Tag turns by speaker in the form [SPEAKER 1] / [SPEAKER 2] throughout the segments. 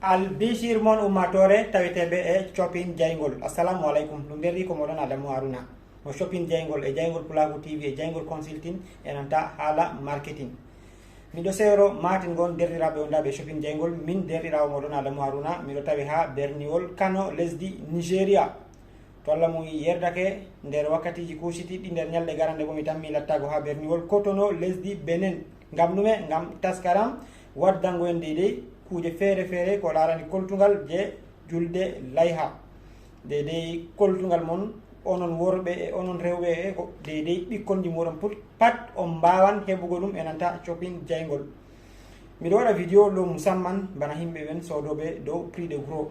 [SPEAKER 1] albishir mon ummatore taweteɓe e shopping jaygol. Assalamu alaikum. ɗum nder wi ko moɗon Adamu Haruna mo shopping jaygol e jaygol Pulago TV e jaygol consulting e nanta haala marketing. miɗo sewro matin gon derɗiraɓe ondaɓe shopping jaygol. min derɗirawo moɗon Adamu Haruna miɗo tawi ha berniwol Kano lesdi Nigeria. to Allah mum yerdake nder wakkatiji kusitiɗɗi nder ñalɗe garande bo mi tammi lattago ha berniwol Kotono lesdi Benin. Ngam ɗume? Ngam taskaram waddango en deydey kuje feere feere ko larani koltugal je julde layha. deydey koltugal mon onon worɓe e onon rewɓe e ko deydey ɓikkolji muɗon pat on mbawan heɓugo ɗum e nanta shopping jaygol. miɗo waɗa vidéo ɗo musamman bana himɓe ɓen sodoɓe dow prix de gros.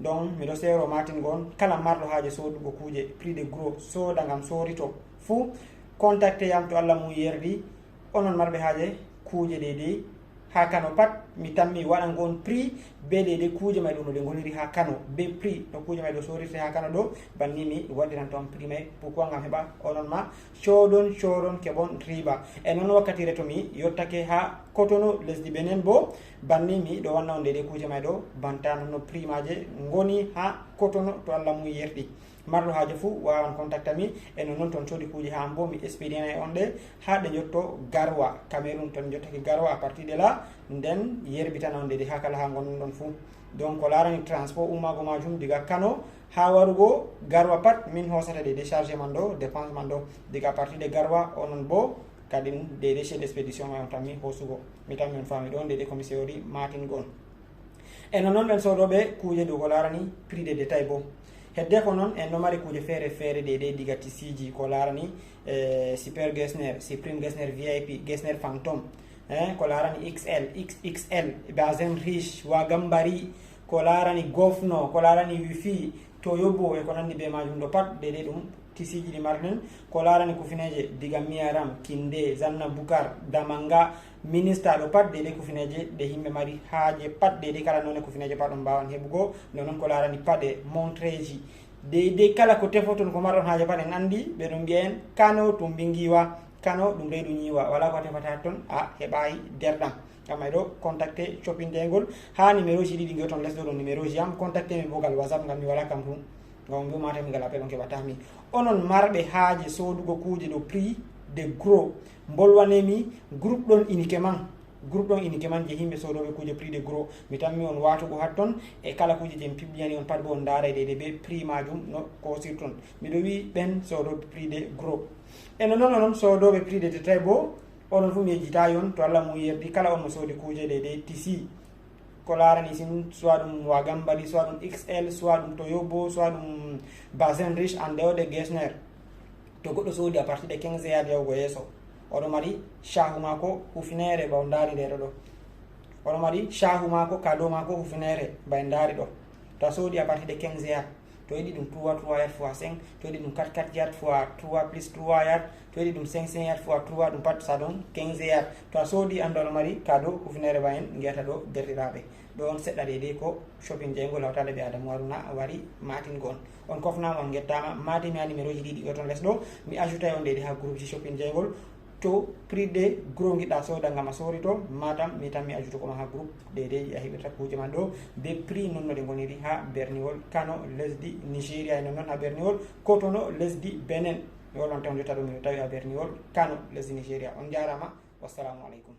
[SPEAKER 1] donc miɗo sewro matin gon kala marɗo haaje sodugo kuje prix de gros soda ngam sorito fuu contacté yam to Allah mum yerdi. onon marɓe haaje kuje deydey ha Kano pat mi tammi waɗan gon prix be deydey kuje may ɗo no ɗe goniri ha Kano be prix no kuje may ɗo sorirte ha Kano ɗo banni mi waɗiran toon prix may pourquoi ngam heɓa onon ma coɗon keɓon riba. e noon wakkatire to mi yottake ha Kotono lesdi Benin bo banni mi ɗo wanna on deydey kuje may ɗo bantano no prix maje goni ha Kotono to Allah mum yerɗi. marɗo haaje fuu wawan contacta mi e noon toon coodi kuje ha bo mi expédien e on ɗe ha ɗe jotto Garwa Cameroun. toon jottake Garwa à partir de là nden yerbitana on deydey ha kala ha gonnon ɗon fuu. donc ko larani transport ummago majum diga Kano ha warugo Garwa pat min hosata deydey chargé man ɗo dépense man ɗo diga à partir de Garwa onon bo kadi deydey chef d'expédition ma on tammi hosugo mi tammi on faami ɗon deydey komi sewri matin gon. e noon ɓen sodoɓe kuje ɗo ko larani prix de détail bo hedde ko noon en ɗo mari kuje feere feere deydey diga tisiji ko larani super Getzner, Supreme Getzner VIP, Getzner Phantom, ko larani XL, XXL, Bazen Riche, Wagambari, ko larani Gofno, ko larani Wifi, Toyobo e ko nandi be majum ɗo pat deydey ɗum tisiji ɗi marɗen. ko larani kufineje diga Miyaram, Kinde, Zanna Bukar, Damanga, Ministre ɗo pat deydey kufineje ɗe himɓe mari haaje pat deydey kala noone kufineje pat on mbawan heɓugo. nonon ko larani paɗe montreji deydey kala ko tefoton ko marɗon haaje pat en andi ɓeɗo mbiya en Kano to mbingiwa Kano ɗum leydu ñiwa wala ko tefata ton a heɓayi derɗam. gam ay ɗo contacté shopping jaygol ha numéro ji ɗiɗi toon lesɗo ɗon numéro ji am contacté mi bogal whatsapp gam mi wala kam tum gam mbimata mi gal appel on keɓatami. onon marɓe haaje sodugo kuje ɗo prix de gros bolwanemi groupe ɗon uniquement je himɓe sodoɓe kuje prix de gros. mi tammi on watugo hatton e kala kuje je mi piɓɓiyani on pat bo on daara deydey be prix majum no kosir ton. miɗo wi ɓen sodoɓe prix de gros. e no noon onon sodoɓe prix de détail bo onon fu mi yejjitayi on to Allah mum yerdi kala on no soodi kuje deydey tisi ko larani sin soit ɗum Wagambari, soit ɗum XL, soit ɗum Toyobo, soit ɗum Bazen Riche ande o de Getzner. to goɗɗo soodi à partir de 15 yard yahugo yeeso oɗo mari shahu mako hufinere ba on daari ndeɗo ɗo. oɗo mari shahu mako cadeau mako hufinere ba en daari ɗo. to a soodi à partir de 15 yard to yiɗi ɗum 3 yard fois 5, to yiɗi ɗum 4 yard fois 3 plus 3 yard, to yiɗi ɗum 5 yard fois 3 ɗum pat sa ɗon 15 yard. to a soodi ando aɗo mari cadeau hufinere ba en guiyata ɗo derɗiraɓe. ɗo on seɗɗa deydey ko shopping jaygol hawtade ɓe Adamu Haruna wari matin gon. on kofnama on gettama mati mi ha numéro ji ɗiɗi ton lesɗo mi ajoutay on deydey ha groupe ji shopping jaygol. to prix de gros giɗɗa soda gam a sori to matam mi tan mi ajouto koma ha groupe deydey a heɓirta kuje man ɗo be prix non no ɗe goniri ha berniwol Kano lesdi Nigeria e noon ha berniwol Kotono lesdi Benin. mi wolwan taw jotta ɗo miɗo tawi ha berniwol Kano lesdi Nigeria. on jarama, wassalamu aleykum.